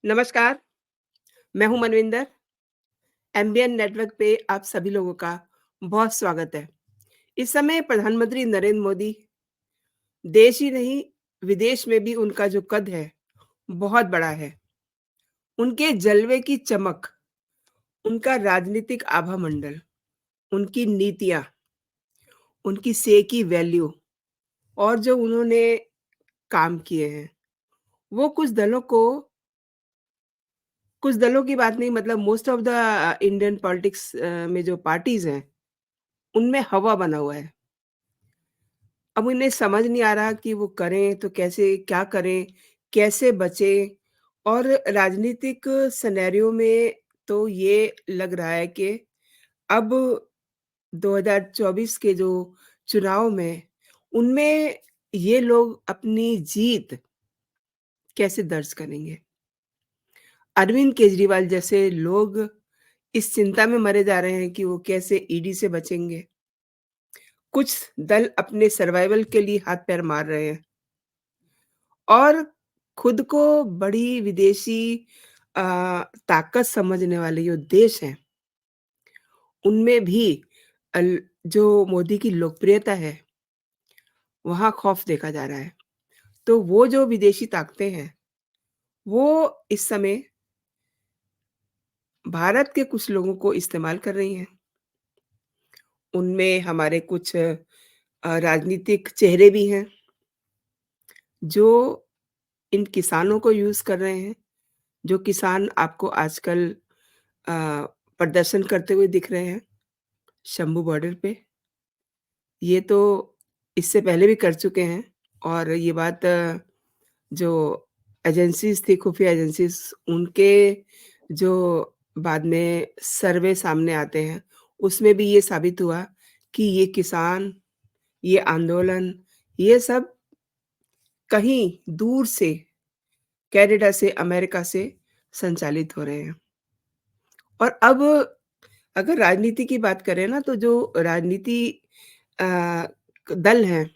नमस्कार, मैं हूं मनविंदर। एमबीएन नेटवर्क पे आप सभी लोगों का बहुत स्वागत है। इस समय प्रधानमंत्री नरेंद्र मोदी देश ही नहीं, विदेश में भी उनका जो कद है, बहुत बड़ा है। उनके जलवे की चमक, उनका राजनीतिक आभा मंडल, उनकी नीतियाँ, उनकी से की वैल्यू और जो उन्होंने काम किए हैं, वो कुछ दलों की बात नहीं, मतलब most of the Indian politics में जो पार्टीज़ हैं, उनमें हवा बना हुआ है। अब उन्हें समझ नहीं आ रहा कि वो करें तो कैसे, क्या करें, कैसे बचें? और राजनीतिक सिनेरियो में तो ये लग रहा है कि अब 2024 के जो चुनाव में, उनमें ये लोग अपनी जीत कैसे दर्ज करेंगे? अरविंद केजरीवाल जैसे लोग इस चिंता में मरे जा रहे हैं कि वो कैसे ईडी से बचेंगे। कुछ दल अपने सर्वाइवल के लिए हाथ-पैर मार रहे हैं। और खुद को बड़ी विदेशी अ, ताकत समझने वाले जो देश हैं, उनमें भी अल जो मोदी की लोकप्रियता है, वहाँ खौफ देखा जा रहा है। तो वो जो विदेशी ताकतें हैं, वो इस समय भारत के कुछ लोगों को इस्तेमाल कर रही हैं। उनमें हमारे कुछ राजनीतिक चेहरे भी हैं, जो इन किसानों को यूज़ कर रहे हैं। जो किसान आपको आजकल अ, प्रदर्शन करते हुए दिख रहे हैं, शंभू बॉर्डर पे। ये तो इससे पहले भी कर चुके हैं और ये बात जो एजेंसीज़ थी, खुफिया एजेंसीज़, उनके जो बाद में सर्वे सामने आते हैं, उसमें भी ये साबित हुआ कि ये किसान, ये आंदोलन, ये सब कहीं दूर से, कनाडा से, अमेरिका से संचालित हो रहे हैं। और अब अगर राजनीति की बात करें ना, तो जो राजनीति अ, दल हैं,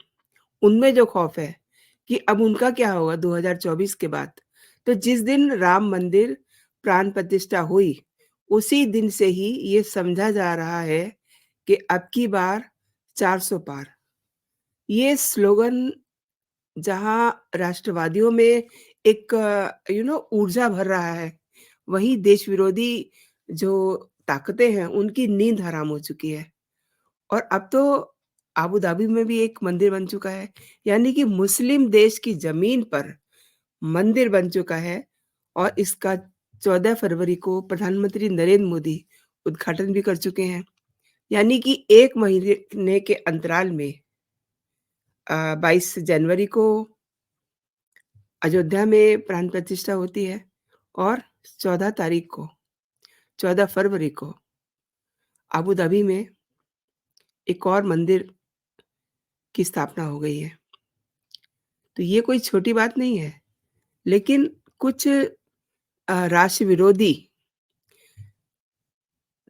उनमें जो खौफ है कि अब उनका क्या होगा 2024 के बाद। तो जिस दिन राम मंदिर प्राण प्रतिष्ठा हुई, उसी दिन से ही ये समझा जा रहा है कि अब की बार 400 पार। ये स्लोगन जहाँ राष्ट्रवादियों में एक ऊर्जा भर रहा है, वहीं देश विरोधी जो ताकतें हैं, उनकी नींद हराम हो चुकी है। और अब तो अबू धाबी में भी एक मंदिर बन चुका है, यानी कि मुस्लिम देश की ज़मीन पर मंदिर बन चुका है और इसका 14 फरवरी को प्रधानमंत्री नरेंद्र मोदी उद्घाटन भी कर चुके हैं। यानी कि 1 महीने के अंतराल में 22 जनवरी को अयोध्या में प्राण प्रतिष्ठा होती है और 14 तारीख को, 14 फरवरी को अबू धाबी में एक और मंदिर की स्थापना हो गई है। तो ये कोई छोटी बात नहीं है, लेकिन कुछ राष्ट्र विरोधी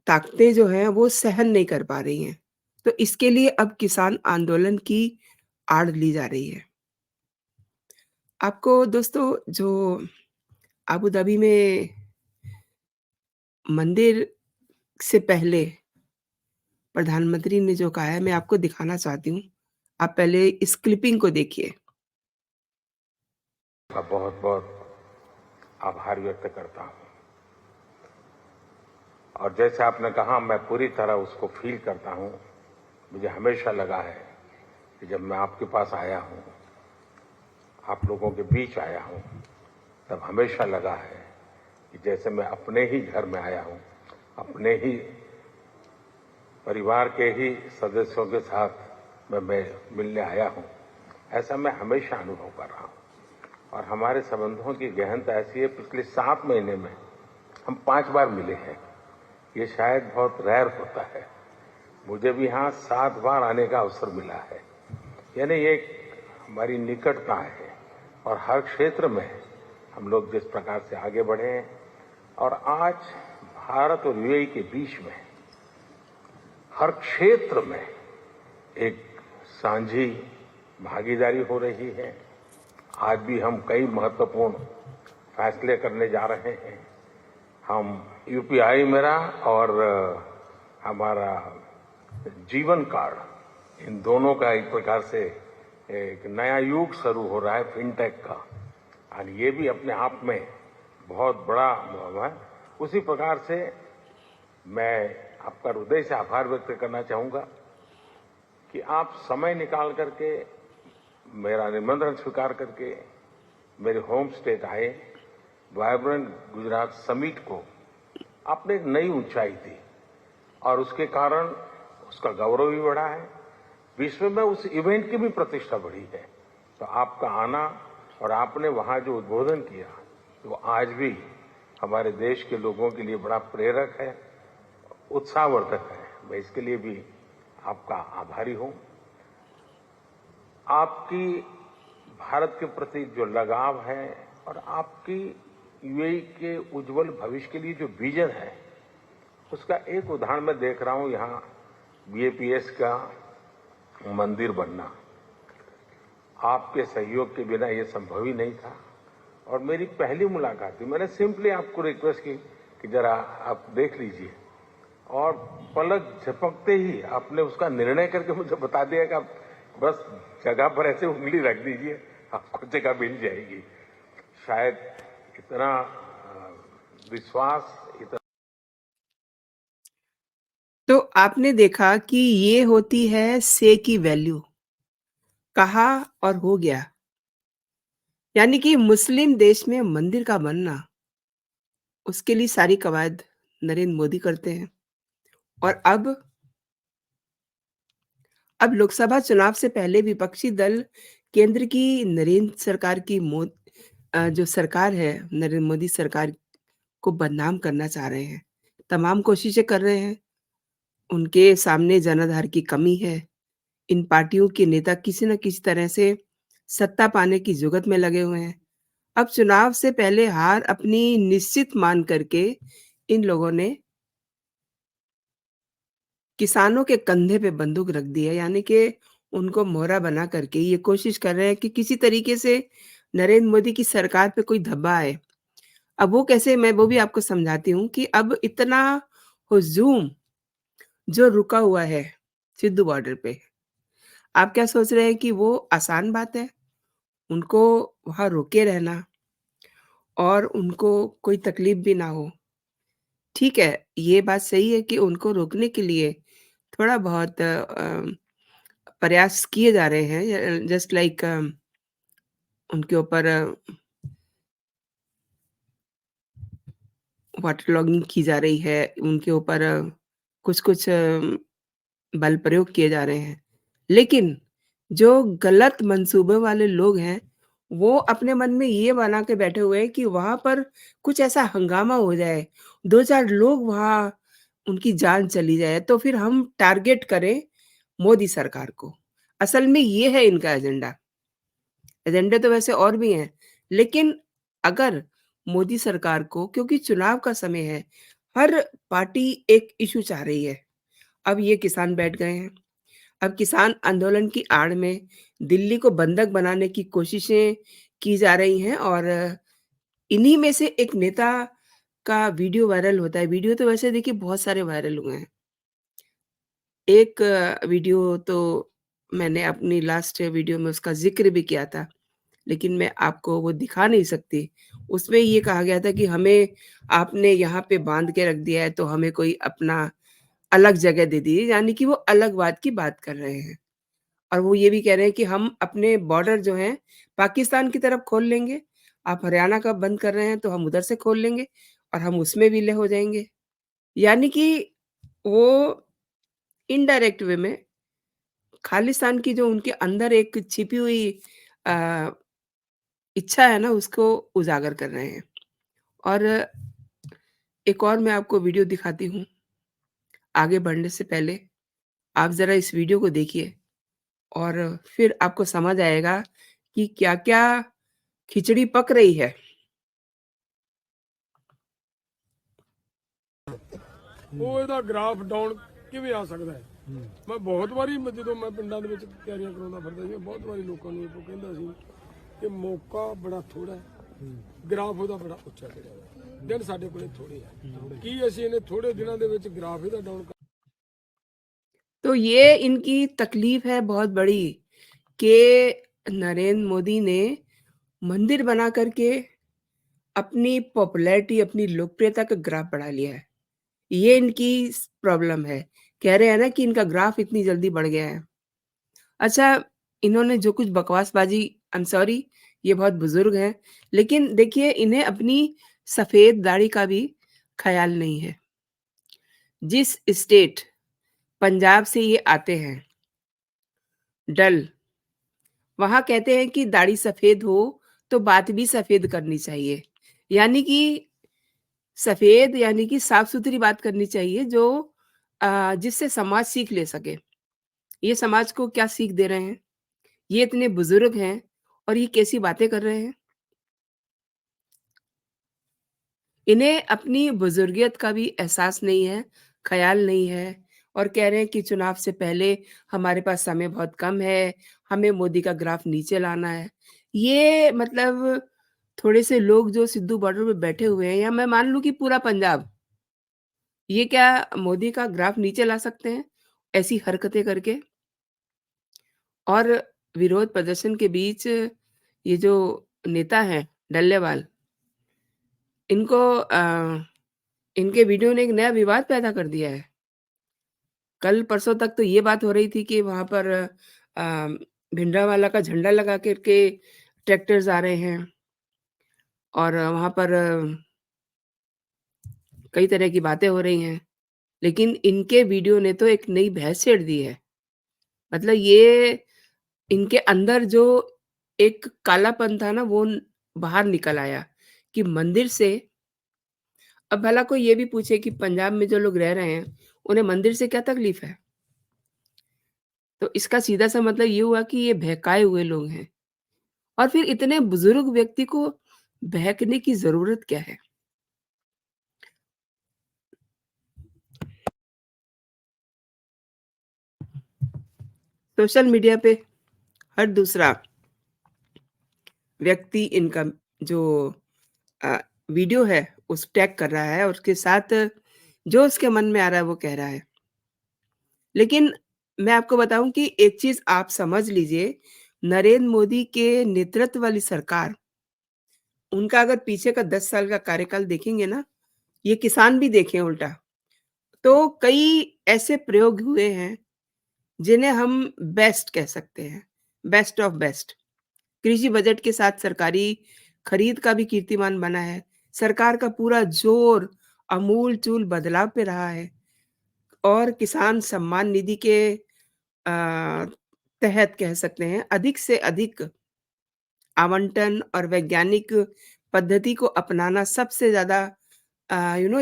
ताकतें जो हैं वो सहन नहीं कर पा रही हैं। तो इसके लिए अब किसान आंदोलन की आड़ ली जा रही है। आपको दोस्तों जो अबू धाबी में मंदिर से पहले प्रधानमंत्री ने जो कहा है, मैं आपको दिखाना चाहती हूँ। आप पहले इस क्लिपिंग को देखिए। का बहुत-बहुत आभार व्यक्त करता हूँ। और जैसे आपने कहा, मैं पूरी तरह उसको फ़ील करता हूँ। मुझे हमेशा लगा है कि जब मैं आपके पास आया हूँ, आप लोगों के बीच आया हूँ, तब हमेशा लगा है कि जैसे मैं अपने ही घर में आया हूँ, अपने ही परिवार के ही सदस्यों के साथ मैं मिलने आया हूँ। ऐसा मैं हमेशा अनुभव कर रहा हूँ। और हमारे संबंधों की गहनता ऐसी है, पिछले 7 महीने में हम 5 बार मिले हैं। ये शायद बहुत रेयर होता है। मुझे भी यहाँ 7 बार आने का अवसर मिला है। यानी ये हमारी निकटता है और हर क्षेत्र में हम लोग जिस प्रकार से आगे बढ़े हैं और आज भारत और यूएई के बीच में हर क्षेत्र में एक साझी भागीदारी हो रही है। आज भी हम कई महत्वपूर्ण फैसले करने जा रहे हैं। हम यूपीआई मेरा और हमारा जीवन कार्ड, इन दोनों का एक प्रकार से एक नया युग शुरू हो रहा है फिनटेक का, और ये भी अपने आप में बहुत बड़ा है। उसी प्रकार से मैं आपका हृदय से आभार व्यक्त करना चाहूंगा कि आप समय निकाल करके मेरा निमंत्रण स्वीकार करके मेरे होम स्टेट आए। वाइब्रेंट गुजरात समिट को आपने एक नई ऊंचाई दी और उसके कारण उसका गौरव भी बढ़ा है। विश्व में उस इवेंट की भी प्रतिष्ठा बढ़ी है। तो आपका आना और आपने वहां जो उद्बोधन किया वो आज भी हमारे देश के लोगों के लिए बड़ा प्रेरक है, उत्साहवर्धक है। मैं इसके लिए भी आपका आभारी हूं। आपकी भारत के प्रति जो लगाव है और आपकी यूएई के उज्जवल भविष्य के लिए जो विजन है, उसका एक उदाहरण मैं देख रहा हूं। यहाँ बीएपीएस का मंदिर बनना आपके सहयोग के बिना ये संभव ही नहीं था। और मेरी पहली मुलाकात थी, मैंने सिंपली आपको रिक्वेस्ट की कि जरा आप देख लीजिए, और पलक झपकते ही आपने उसका निर्णय करके मुझे बता दिया कि आप बस जगह पर ऐसे उंगली रख दीजिए, आपको जगह मिल जाएगी। शायद इतना विश्वास, इतना तो आपने देखा कि ये होती है से की वैल्यू, कहा और हो गया। यानी कि मुस्लिम देश में मंदिर का बनना, उसके लिए सारी कवायद नरेंद्र मोदी करते हैं। और अब लोकसभा चुनाव से पहले विपक्षी दल केंद्र की नरेंद्र सरकार की जो सरकार है, नरेंद्र मोदी सरकार को बदनाम करना चाह रहे हैं। तमाम कोशिशें कर रहे हैं। उनके सामने जनाधार की कमी है। इन पार्टियों के नेता किसी न किसी तरह से सत्ता पाने की जुगत में लगे हुए हैं। अब चुनाव से पहले हार अपनी निश्चित मान करके इन लोगों ने किसानों के कंधे पे बंदूक रख दी है, यानी कि उनको मोहरा बना करके ये कोशिश कर रहे हैं कि किसी तरीके से नरेंद्र मोदी की सरकार पे कोई धब्बा आए। अब वो कैसे, मैं वो भी आपको समझाती हूँ कि अब इतना हुजूम जो रुका हुआ है सिद्धू बॉर्डर पे, आप क्या सोच रहे हैं कि वो आसान बात है? उनको वहाँ रोके रहना और उनको कोई तकलीफ भी ना हो। ठीक है, ये बात सही है कि उनको रोकने के लिए थोड़ा बहुत प्रयास किए जा रहे हैं, जस्ट लाइक उनके ऊपर वाटर लॉगिंग की जा रही है, उनके ऊपर कुछ-कुछ बल प्रयोग किए जा रहे हैं। लेकिन जो गलत मंसूबे वाले लोग हैं, वो अपने मन में ये बना के बैठे हुए हैं कि वहाँ पर कुछ ऐसा हंगामा हो जाए, 2-4 लोग वहाँ उनकी जान चली जाए, तो फिर हम टारगेट करें मोदी सरकार को। असल में ये है इनका एजेंडा। एजेंडे तो वैसे और भी हैं, लेकिन अगर मोदी सरकार को, क्योंकि चुनाव का समय है, हर पार्टी एक इश्यू चाह रही है। अब ये किसान बैठ गए हैं। अब किसान आंदोलन की आड़ में दिल्ली को बंधक बनाने की कोशिशें की जा रही हैं और इन्हीं में से एक नेता का वीडियो वायरल होता है। वीडियो तो वैसे देखिए बहुत सारे वायरल हुए हैं। एक वीडियो तो मैंने अपनी लास्ट वीडियो में उसका ज़िक्र भी किया था, लेकिन मैं आपको वो दिखा नहीं सकती। उसमें ये कहा गया था कि हमें आपने यहाँ पे बाँध के रख दिया है, तो हमें कोई अपना अलग जगह दे दीजिए, यानी कि वो अलगवाद की बात कर रहे हैं। और वो ये भी कह रहे हैं कि हम अपने बॉर्डर जो हैं, पाकिस्तान की तरफ खोल लेंगे। आप हरियाणा का बंद कर रहे हैं, तो हम उधर से खोल लेंगे और हम उसमें विलय हो जाएँगे। यानी कि वो इनडायरेक्ट वे में खालिस्तान की जो उनके अंदर एक छिपी हुई अ, इच्छा है ना, उसको उजागर कर रहे हैं। और एक और मैं आपको वीडियो दिखाती हूँ, आगे बढ़ने से पहले आप ज़रा इस वीडियो को देखिए और फिर आपको समझ आएगा कि क्या-क्या खिचड़ी पक रही है। ਉਹ ਇਹਦਾ ਗ੍ਰਾਫ ਡਾਊਨ ਕਿਵੇਂ ਆ ਸਕਦਾ ਹੈ। ਮੈਂ ਬਹੁਤ ਵਾਰੀ ਜਦੋਂ ਮੈਂ ਪਿੰਡਾਂ ਦੇ ਵਿੱਚ ਤਿਆਰੀਆਂ ਕਰਾਉਂਦਾ ਫਿਰਦਾ ਸੀ, ਮੈਂ ਬਹੁਤ ਵਾਰੀ ਲੋਕਾਂ ਨੂੰ ਇਹ ਕਹਿੰਦਾ ਸੀ ਕਿ ਮੌਕਾ ਬੜਾ ਥੋੜਾ ਹੈ, ਗ੍ਰਾਫ ਉਹਦਾ ਬੜਾ ਉੱਚਾ ਚੜਿਆ ਹੋਇਆ, ਦਿਨ ਸਾਡੇ ਕੋਲੇ ਥੋੜੇ ਆ, ਕੀ ਅਸੀਂ ਇਹਨੇ ਥੋੜੇ ਦਿਨਾਂ ਦੇ ਵਿੱਚ ਗ੍ਰਾਫ ਇਹਦਾ ਡਾਊਨ। तो ये इनकी तकलीफ है बहुत बड़ी कि नरेंद्र मोदी ने मंदिर बना करके अपनी पॉपुलैरिटी, अपनी लोकप्रियता का ग्राफ बढ़ा लिया है। ये इनकी प्रॉब्लम है। कह रहे हैं ना कि इनका ग्राफ इतनी जल्दी बढ़ गया है। अच्छा, इन्होंने जो कुछ बकवासबाजी, आई एम सॉरी, ये बहुत बुजुर्ग हैं, लेकिन देखिए इन्हें अपनी सफेद दाढ़ी का भी ख्याल नहीं है। जिस स्टेट पंजाब से ये आते हैं, डल, वहां कहते हैं कि दाढ़ी सफेद हो तो बात भी सफेद करनी चाहिए, यानी कि सफेद यानी कि साफ सुथरी बात करनी चाहिए, जो जिससे समाज सीख ले सके। ये समाज को क्या सीख दे रहे हैं? ये इतने बुजुर्ग हैं और ये कैसी बातें कर रहे हैं? इन्हें अपनी बुजुर्गियत का भी एहसास नहीं है, ख़याल नहीं है, और कह रहे हैं कि चुनाव से पहले हमारे पास समय बहुत कम है, हमें मोदी का ग्राफ नीचे लाना है। ये मतलब थोड़े से लोग जो सिद्धू बॉर्डर पे बैठे हुए हैं, या मैं मान लूँ कि पूरा पंजाब, ये क्या मोदी का ग्राफ नीचे ला सकते हैं, ऐसी हरकतें करके? और विरोध प्रदर्शन के बीच ये जो नेता हैं डल्लेवाल, इनको इनके वीडियो ने एक नया विवाद पैदा कर दिया है। कल परसों तक तो ये बात हो रही थी कि वहाँ पर भिंडरावाला का झंडा लगा कर के ट्रैक्टर्स आ रहे हैं और वहाँ पर कई तरह की बातें हो रही हैं। लेकिन इनके वीडियो ने तो एक नई बहस छेड़ दी है। मतलब ये इनके अंदर जो एक कालापन था ना, वो बाहर निकल आया कि मंदिर से, अब भला कोई ये भी पूछे कि पंजाब में जो लोग रह रहे हैं, उन्हें मंदिर से क्या तकलीफ है? तो इसका सीधा-सा मतलब ये हुआ कि ये बहकाए हुए लोग हैं। और फिर इतने बुजुर्ग व्यक्ति को बहकने की ज़रूरत क्या है? सोशल मीडिया पे हर दूसरा व्यक्ति इनका जो अ, वीडियो है, उस टैग कर रहा है और उसके साथ जो उसके मन में आ रहा है, वो कह रहा है। लेकिन मैं आपको बताऊँ कि एक चीज़ आप समझ लीजिए, नरेंद्र मोदी के नेतृत्व वाली सरकार, उनका अगर पीछे का 10 साल का कार्यकाल देखेंगे ना, ये किसान भी देखें उल्टा, तो कई ऐसे प्रयोग हुए हैं, जिन्हें हम बेस्ट कह सकते हैं, बेस्ट ऑफ बेस्ट। कृषि बजट के साथ सरकारी खरीद का भी कीर्तिमान बना है। सरकार का पूरा जोर आमूल-चूल बदलाव पे रहा है और किसान सम्मान निधि के तहत कह सकते हैं, अधिक से अधिक आवंटन और वैज्ञानिक पद्धति को अपनाना सबसे ज़्यादा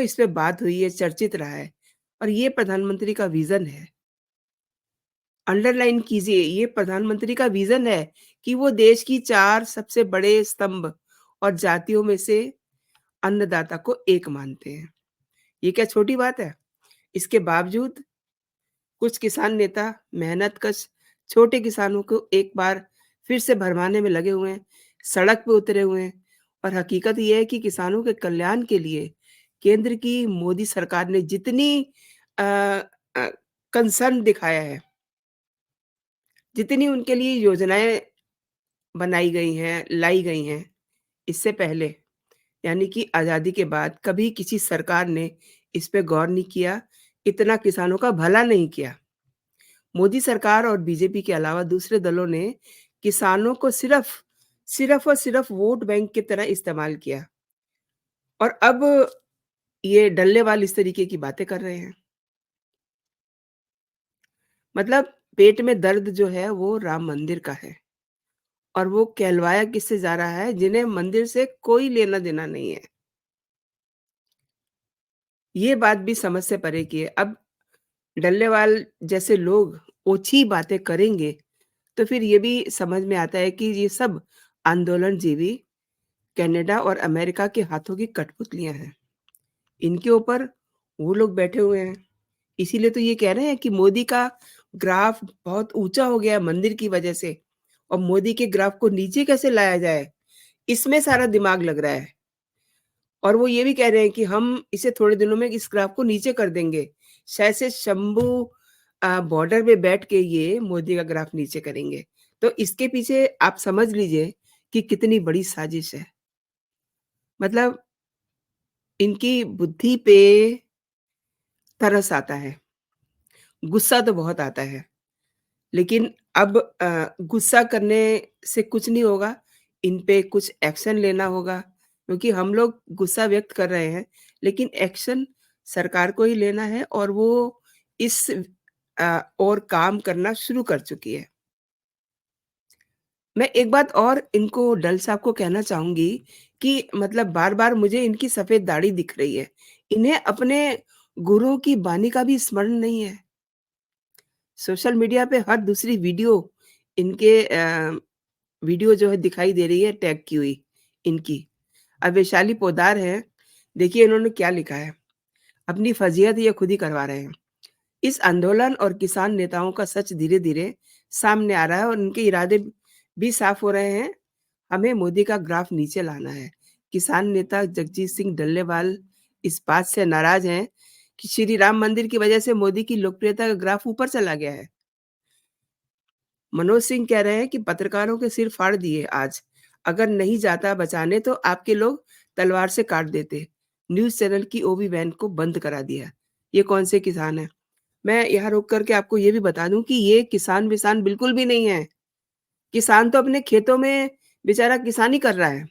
इस पे बात हुई है, चर्चित रहा है, और ये प्रधानमंत्री का विज़न है। अंडरलाइन कीजिए, ये प्रधानमंत्री का विज़न है कि वो देश की 4 सबसे बड़े स्तंभ और जातियों में से अन्नदाता को एक मानते हैं। ये क्या छोटी बात है? इसके बावजूद कुछ किसान नेता मेहनतकश छोटे किसानों को एक बार फिर से भरमाने में लगे हुए हैं, सड़क पे उतरे हुए हैं, और हकीकत ये है कि किसानों के कल्याण के लिए केंद्र की मोदी सरकार ने जितनी अ कंसर्न दिखाया है, जितनी उनके लिए योजनाएँ बनाई गई हैं, लाई गई हैं, इससे पहले, यानी कि आज़ादी के बाद कभी किसी सरकार ने इस पे गौर नहीं किया, इतना किसानों का भला नहीं किया। मोदी सरकार और बीजेपी के अलावा दूसरे दलों ने किसानों को सिर्फ़ और सिर्फ़ वोट बैंक की तरह इस्तेमाल किया, और अब ये डल्लेवाल इस तरीके की बातें कर रहे हैं। मतलब पेट में दर्द जो है वो राम मंदिर का है, और वो कहलवाया किससे जा रहा है, जिन्हें मंदिर से कोई लेना-देना नहीं है। ये बात भी समझ से परे की है। अब डल्लेवाल जैसे लोग ओछी बातें करेंगे, तो फिर ये भी समझ में आता है कि ये सब आंदोलनजीवी कनाडा और अमेरिका के हाथों की कठपुतलियाँ हैं। इनके ऊपर वो लोग बैठे हुए हैं। इसीलिए तो ये कह रहे हैं कि मोदी का ग्राफ बहुत ऊँचा हो गया है मंदिर की वजह से और मोदी के ग्राफ को नीचे कैसे लाया जाए, इसमें सारा दिमाग लग रहा है। और वो ये भी कह रहे हैं कि हम इसे थोड़े दिनों में इस ग्राफ को नीचे कर देंगे। शायद से शंभू बॉर्डर पे बैठ के ये मोदी का ग्राफ नीचे करेंगे। तो इसके पीछे आप समझ लीजिए कि कितनी बड़ी साजिश है। मतलब इनकी बुद्धि पे तरस आता है, गुस्सा तो बहुत आता है। लेकिन अब गुस्सा करने से कुछ नहीं होगा, इन पे कुछ एक्शन लेना होगा क्योंकि हम लोग गुस्सा व्यक्त कर रहे हैं, लेकिन एक्शन सरकार को ही लेना है और वो इस ओर काम करना शुरू कर चुकी है। मैं एक बात और इनको डल साहब को कहना चाहूँगी कि मतलब बार-बार मुझे इनकी सफ़ेद दाढ़ी दिख रही है। इन्हें अपने गुरुओं की बानी का भी स्मरण नहीं है। सोशल मीडिया पे हर दूसरी वीडियो इनके वीडियो जो है दिखाई दे रही है टैग की हुई इनकी। अब वैशाली पोद्दार हैं, देखिए इन्होंने क्या लिखा है, अपनी फजीहत ये खुद ही करवा रहे हैं। इस आंदोलन और किसान नेताओं का सच धीरे-धीरे सामने आ रहा है और उनके इरादे भी साफ हो रहे हैं, हमें मोदी का ग्राफ नीचे लाना है। किसान नेता जगजीत सिंह डल्लेवाल इस बात से नाराज़ हैं कि श्री राम मंदिर की वजह से मोदी की लोकप्रियता का ग्राफ ऊपर चला गया है। मनोज सिंह कह रहे हैं कि पत्रकारों के सिर फाड़ दिए आज। अगर नहीं जाता बचाने तो आपके लोग तलवार से काट देते। न्यूज़ चैनल की ओबी वैन को बंद करा दिया। ये कौन से किसान हैं? मैं यहाँ रोक कर के आपको ये भी बता दूँ कि ये किसान-विसान बिल्कुल भी नहीं है। किसान तो अपने खेतों में बेचारा किसानी कर रहा है।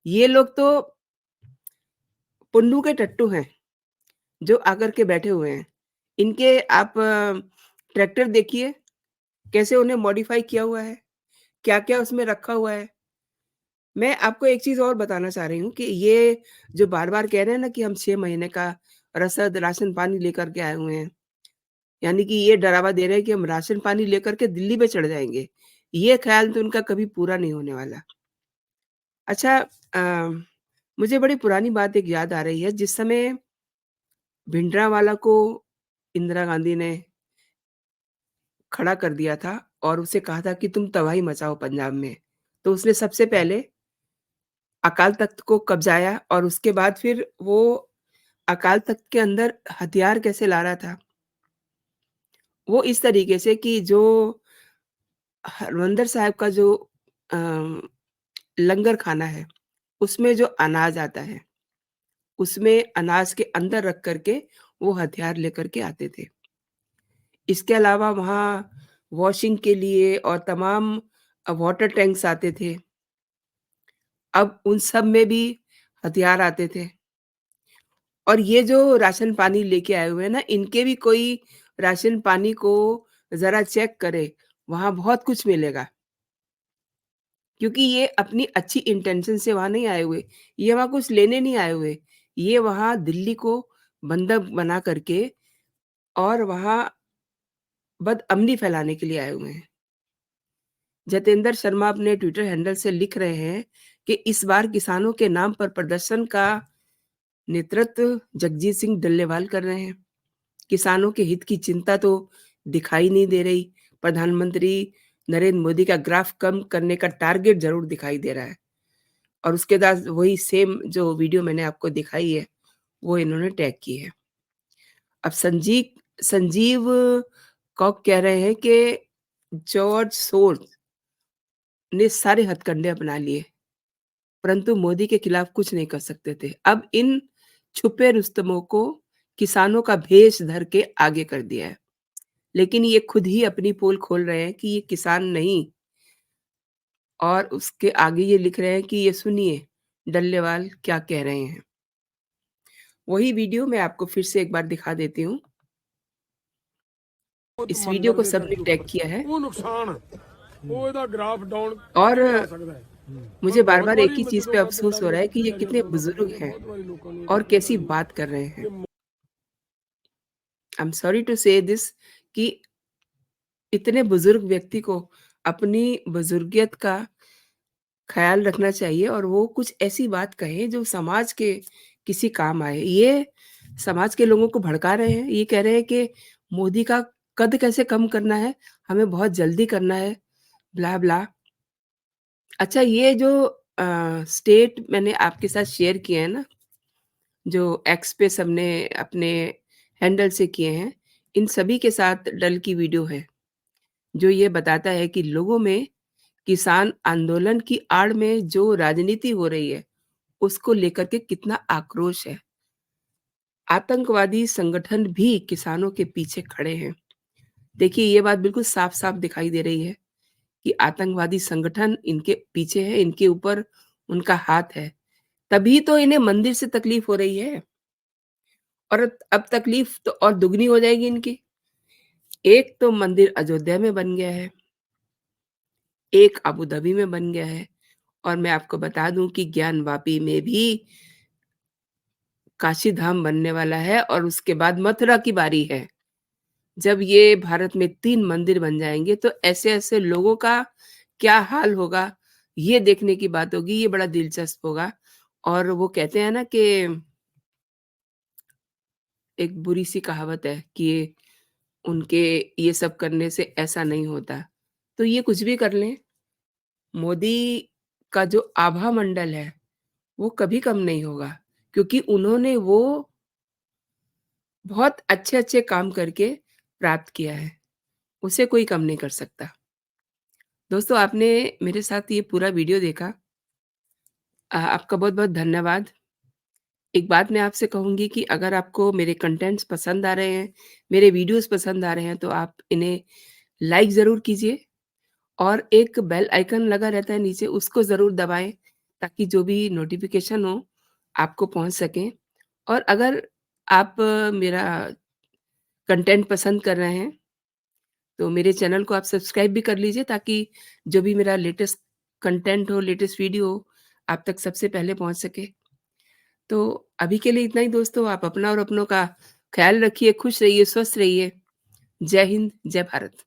ये लोग तो पुन्नू के टट्टू हैं, जो आकर के बैठे हुए हैं। इनके आप ट्रैक्टर देखिए, कैसे उन्हें मॉडिफ़ाई किया हुआ है, क्या-क्या उसमें रखा हुआ है। मैं आपको एक चीज़ और बताना चाह रही हूँ कि ये जो बार-बार कह रहे हैं ना कि हम 6 महीने का रसद, राशन-पानी लेकर के आए हुए हैं। यानी कि ये डरावा दे रहे हैं कि हम राशन-पानी लेकर के दिल्ली पे चढ़ जाएँगे। ये ख़्याल तो उनका कभी पूरा नहीं होने वाला। अच्छा मुझे बड़ी पुरानी बात एक याद आ रही है, जिस समय भिंडरावाला को इंदिरा गांधी ने खड़ा कर दिया था और उसे कहा था कि तुम तबाही मचाओ पंजाब में। तो उसने सबसे पहले अकाल तख्त को कब्ज़ाया और उसके बाद फिर वो अकाल तख्त के अंदर हथियार कैसे ला रहा था? वो इस तरीके से कि जो हरमंदिर साहिब का जो अ, लंगर खाना है, उसमें जो अनाज आता है, उसमें अनाज के अंदर रख कर के वो हथियार लेकर के आते थे। इसके अलावा वहाँ वॉशिंग के लिए और तमाम वाटर टैंक्स आते थे। अब उन सब में भी हथियार आते थे। और ये जो राशन पानी लेके आए हुए हैं ना, इनके भी कोई राशन पानी को ज़रा चेक करे, वहाँ बहुत कुछ मिलेगा। क्योंकि ये अपनी अच्छी इंटेंशन से वहाँ नहीं आए हुए, ये वहाँ कुछ लेने नहीं आए हुए। ये वहाँ दिल्ली को बंधक बना करके और वहाँ बदअमनी फैलाने के लिए आए हुए हैं। जतेंद्र शर्मा अपने ट्विटर हैंडल से लिख रहे हैं कि इस बार किसानों के नाम पर प्रदर्शन का नेतृत्व जगजीत सिंह डल्लेवाल कर रहे हैं। किसानों के हित की चिंता तो दिखाई नहीं दे रही। प्रधानमंत्री नरेंद्र मोदी का ग्राफ कम करने का टारगेट ज़रूर दिखाई दे रहा है और उसके बाद वही सेम जो वीडियो मैंने आपको दिखाई है, वो इन्होंने टैग की है। अब संजीव कौक कह रहे हैं कि जॉर्ज सोर्स ने सारे हथकंडे अपना लिए, परंतु मोदी के खिलाफ कुछ नहीं कर सकते थे। अब इन छुपे रुस्तमों को किसानों का भेष धर के आगे कर दिया है। लेकिन ये खुद ही अपनी पोल खोल रहे हैं कि ये किसान नहीं और उसके आगे ये लिख रहे हैं कि ये सुनिए, डल्लेवाल क्या कह रहे हैं। वही वीडियो मैं आपको फिर से एक बार दिखा देती हूँ। इस वीडियो ਮੰਦਰ को ਦੇ सबने ਕਰਕੇ टैग ਉੱਪਰ किया है ਉਹ ਨੁਕਸਾਨ ਉਹ ਇਹਦਾ ਗ੍ਰਾਫ ਡਾਊਨ और ਕਿਵੇਂ ਆ ਸਕਦਾ ਹੈ ਮੈਂ मुझे ਬਹੁਤ बार-बार एक ਵਾਰੀ ही चीज़ ਜਦੋਂ पे मैं अफ़सोस ਪਿੰਡਾਂ हो ਦੇ रहा है ਵਿੱਚ कि ये ਤਿਆਰੀਆਂ कितने ਕਰਾਉਂਦਾ ਫਿਰਦਾ बुज़ुर्ग ਸੀ हैं ਬਹੁਤ ਵਾਰੀ ਲੋਕਾਂ ਨੂੰ ਇਹ और ਚੀਜ਼ कैसी ਕਹਿੰਦਾ बात कर रहे ਸੀ हैं। ਕਿ आई एम सॉरी टू से दिस कि इतने बुज़ुर्ग व्यक्ति को अपनी बुज़ुर्गियत का ख़्याल रखना चाहिए और वो कुछ ऐसी बात कहे जो समाज के किसी काम आए। ये समाज के लोगों को भड़का रहे हैं। ये कह रहे हैं कि मोदी का कद कैसे कम करना है, हमें बहुत जल्दी करना है, ब्ला-ब्ला। अच्छा ये जो स्टेट मैंने आपके साथ शेयर किए हैं ना, जो एक्स पे सबने अपने हैंडल से किए हैं, इन सभी के साथ डल की वीडियो है, जो ये बताता है कि लोगों में किसान आंदोलन की आड़ में जो राजनीति हो रही है, उसको लेकर के कितना आक्रोश है। आतंकवादी संगठन भी किसानों के पीछे खड़े हैं। देखिए, ये बात बिल्कुल साफ-साफ दिखाई दे रही है कि आतंकवादी संगठन इनके पीछे है, इनके ऊपर उनका हाथ है। तभी तो इन्हें मंदिर से तकलीफ हो रही है और अब तकलीफ तो और दुगनी हो जाएगी इनकी। एक तो मंदिर अयोध्या में बन गया है, एक अबू धाबी में बन गया है और मैं आपको बता दूँ कि ज्ञानवापी में भी काशी धाम बनने वाला है और उसके बाद मथुरा की बारी है। जब ये भारत में 3 मंदिर बन जाएँगे, तो ऐसे-ऐसे लोगों का क्या हाल होगा, ये देखने की बात होगी, ये बड़ा दिलचस्प होगा। और वो कहते हैं ना कि एक बुरी-सी कहावत है कि उनके ये सब करने से ऐसा नहीं होता। तो ये कुछ भी कर लें, मोदी का जो आभा मंडल है, वो कभी कम नहीं होगा, क्योंकि उन्होंने वो बहुत अच्छे-अच्छे काम करके प्राप्त किया है, उसे कोई कम नहीं कर सकता। दोस्तों आपने मेरे साथ ये पूरा वीडियो देखा आपका बहुत-बहुत धन्यवाद। एक बात मैं आपसे कहूँगी कि अगर आपको मेरे कंटेंट्स पसंद आ रहे हैं, मेरे वीडियोज़ पसंद आ रहे हैं, तो आप इन्हें लाइक ज़रूर कीजिए और एक बेल आइकन लगा रहता है नीचे, उसको ज़रूर दबाएँ, ताकि जो भी नोटिफ़िकेशन हो, आपको पहुँच सकें। और अगर आप मेरा कंटेंट पसंद कर रहे हैं, तो मेरे चैनल को आप सब्सक्राइब भी कर लीजिए, ताकि जो भी मेरा लेटेस्ट कंटेंट हो, लेटेस्ट वीडियो हो, आप तक सबसे पहले पहुँच सके। तो अभी के लिए इतना ही दोस्तों, आप अपना और अपनों का ख़्याल रखिए, खुश रहिए, स्वस्थ रहिए। जय हिंद, जय भारत।